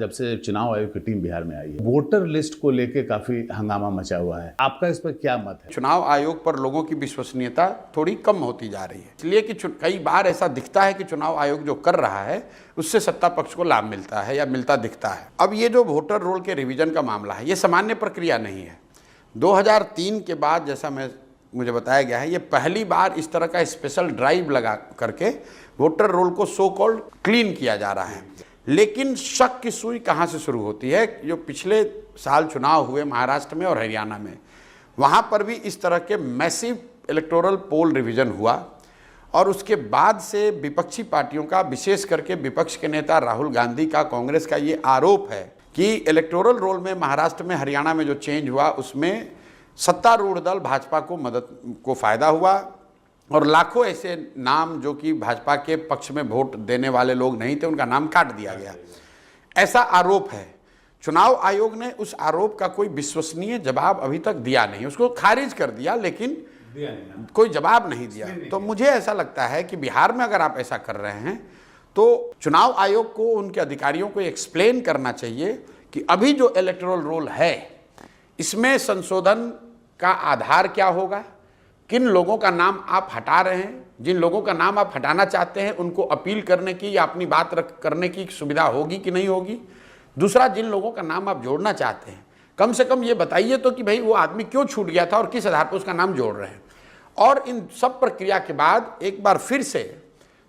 जब से चुनाव आयोग की टीम बिहार में आई है, वोटर लिस्ट को लेके काफी हंगामा मचा हुआ है। आपका इस पर क्या मत है? चुनाव आयोग पर लोगों की विश्वसनीयता थोड़ी कम होती जा रही है, इसलिए कि कई बार ऐसा दिखता है कि चुनाव आयोग जो कर रहा है उससे सत्ता पक्ष को लाभ मिलता है या मिलता दिखता है। अब ये जो वोटर रोल के रिवीजन का मामला है, ये सामान्य प्रक्रिया नहीं है। 2003 के बाद जैसा मुझे बताया गया है, ये पहली बार इस तरह का स्पेशल ड्राइव लगा करके वोटर रोल को सो कॉल्ड क्लीन किया जा रहा है। लेकिन शक की सुई कहाँ से शुरू होती है? जो पिछले साल चुनाव हुए महाराष्ट्र में और हरियाणा में, वहाँ पर भी इस तरह के मैसिव इलेक्टोरल पोल रिवीजन हुआ और उसके बाद से विपक्षी पार्टियों का, विशेष करके विपक्ष के नेता राहुल गांधी का, कांग्रेस का ये आरोप है कि इलेक्टोरल रोल में महाराष्ट्र में, हरियाणा में जो चेंज हुआ उसमें सत्तारूढ़ दल भाजपा को फायदा हुआ और लाखों ऐसे नाम जो कि भाजपा के पक्ष में वोट देने वाले लोग नहीं थे, उनका नाम काट दिया गया। ऐसा आरोप है। चुनाव आयोग ने उस आरोप का कोई विश्वसनीय जवाब अभी तक दिया नहीं, उसको खारिज कर दिया, लेकिन कोई जवाब नहीं दिया। तो मुझे ऐसा लगता है कि बिहार में अगर आप ऐसा कर रहे हैं तो चुनाव आयोग को, उनके अधिकारियों को एक्सप्लेन करना चाहिए कि अभी जो इलेक्टोरल रोल है इसमें संशोधन का आधार क्या होगा, किन लोगों का नाम आप हटा रहे हैं, जिन लोगों का नाम आप हटाना चाहते हैं उनको अपील करने की या अपनी बात करने की सुविधा होगी कि नहीं होगी। दूसरा, जिन लोगों का नाम आप जोड़ना चाहते हैं कम से कम ये बताइए तो कि भाई वो आदमी क्यों छूट गया था और किस आधार पर उसका नाम जोड़ रहे हैं। और इन सब प्रक्रिया के बाद एक बार फिर से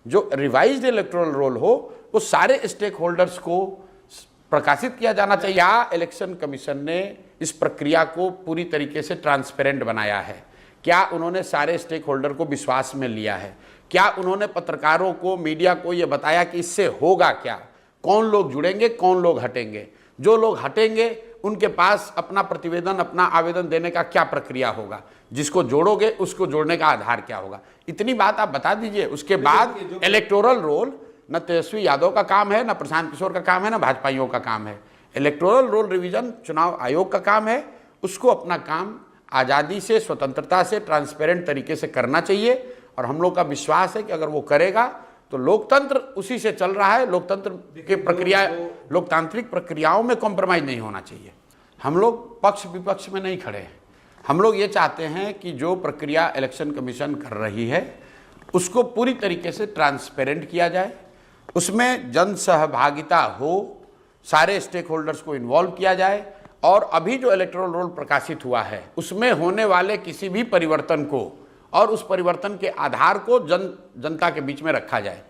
जो रिवाइज्ड इलेक्टोरल रोल हो वो सारे स्टेक होल्डर्स को प्रकाशित किया जाना चाहिए। क्या इलेक्शन कमीशन ने इस प्रक्रिया को पूरी तरीके से ट्रांसपेरेंट बनाया है? क्या उन्होंने सारे स्टेक होल्डर को विश्वास में लिया है? क्या उन्होंने पत्रकारों को, मीडिया को ये बताया कि इससे होगा क्या, कौन लोग जुड़ेंगे, कौन लोग हटेंगे? जो लोग हटेंगे उनके पास अपना प्रतिवेदन, अपना आवेदन देने का क्या प्रक्रिया होगा? जिसको जोड़ोगे उसको जोड़ने का आधार क्या होगा? इतनी बात आप बता दीजिए। उसके बाद इलेक्टोरल रोल न तेजस्वी यादव का काम है, न प्रशांत किशोर का काम है, न भाजपाइयों का काम है। इलेक्टोरल रोल रिवीजन चुनाव आयोग का काम है। उसको अपना काम आज़ादी से, स्वतंत्रता से, ट्रांसपेरेंट तरीके से करना चाहिए और हम लोग का विश्वास है कि अगर वो करेगा तो लोकतंत्र उसी से चल रहा है। लोकतंत्र के प्रक्रिया, लोकतांत्रिक प्रक्रियाओं में कॉम्प्रोमाइज़ नहीं होना चाहिए। हम लोग पक्ष विपक्ष में नहीं खड़े हैं। हम लोग ये चाहते हैं कि जो प्रक्रिया इलेक्शन कमीशन कर रही है उसको पूरी तरीके से ट्रांसपेरेंट किया जाए, उसमें जन सहभागिता हो, सारे स्टेक होल्डर्स को इन्वॉल्व किया जाए और अभी जो इलेक्टोरल रोल प्रकाशित हुआ है उसमें होने वाले किसी भी परिवर्तन को और उस परिवर्तन के आधार को जनता के बीच में रखा जाए।